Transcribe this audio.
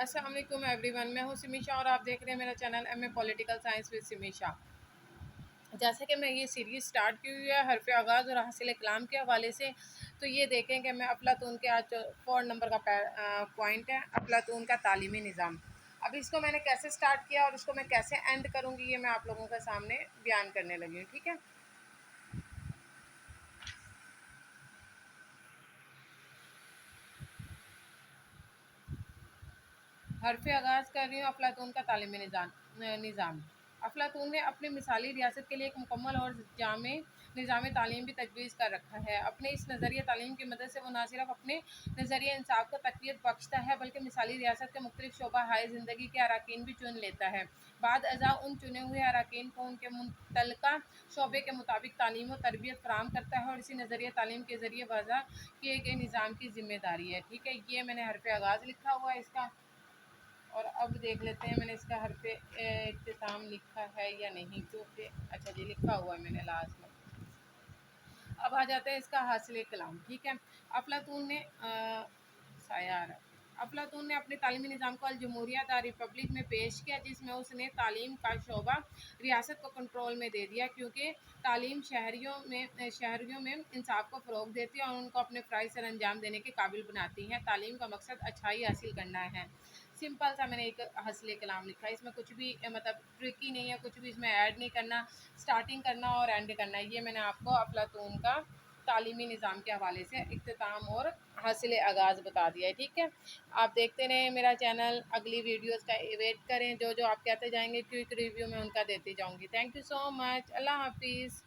अस्सलाम वालेकुम एवरीवन, मैं हूँ सिमीशा और आप देख रहे हैं मेरा channel MA political science with Simisha. जैसे कि मैं ये सीरीज़ स्टार्ट की हुई है हरफ आगाज़ और हासिल कलाम के हवाले से, तो ये देखें कि मैं अफलातून के आज 4 नंबर का पॉइंट है अफलातून का तालीमी निज़ाम। अब इसको मैंने कैसे स्टार्ट किया और इसको मैं कैसे एंड करूँगी, ये मैं आप लोगों के सामने बयान करने लगी हूँ। ठीक है, हरफ आगाज़ कर रही हूँ अफलातून का तालीमी निज़ाम। अफलातून ने अपनी मिसाली रियासत के लिए एक मुकम्मल और जामे निज़ाम तालीम भी तजवीज़ कर रखा है। अपने इस नज़रिया तालीम की मदद से वो न सिर्फ अपने नज़रिया इंसाफ को तक़वियत बख्शता है, बल्कि मिसाली रियासत के मुख्तलिफ शोबा हाय ज़िंदगी के अराकीन भी चुन लेता है। बाद अज़ा उन चुने हुए अराकीन को उनके मुतल्लिका शोबे के मुताबिक तालीम और तरबियत फ़राहम करता है और इसी नज़रिया तालीम के ज़रिए वज़ा किए गए निज़ाम की ज़िम्मेदारी है। ठीक है, ये मैंने हरफ आगाज़ लिखा हुआ है इसका। और अब देख लेते हैं मैंने इसका हरफ इख्तिताम लिखा है या नहीं, क्योंकि अच्छा जी लिखा हुआ है मैंने लास्ट में। अब आ जाते हैं इसका हासिल कलाम। ठीक है, अफलातून ने सायार अफलातून ने अपने तालीमी निज़ाम को अल-जमहूरिया द रिपब्लिक में पेश किया, जिसमें उसने तालीम का शोबा रियासत को कंट्रोल में दे दिया, क्योंकि तालीम शहरियों में इंसाफ को फ़रोग़ देती है और उनको अपने फ़राइज़ सर अंजाम देने के काबिल बनाती है। तालीम का मकसद अच्छाई हासिल करना है। सिंपल सा मैंने एक हासिल कलाम लिखा है, इसमें कुछ भी मतलब ट्रिकी नहीं है, कुछ भी इसमें ऐड नहीं करना, स्टार्टिंग करना और एंड करना। ये मैंने आपको अफलातून का तालीमी निज़ाम के हवाले से इख्तिताम और हासिल आगाज़ बता दिया है। ठीक है, आप देखते रहें मेरा चैनल, अगली वीडियोज़ का वेट करें, जो जो आप कहते जाएंगे क्विक रिव्यू में उनका देती जाऊँगी। थैंक यू सो मच, अल्लाह हाफिज़।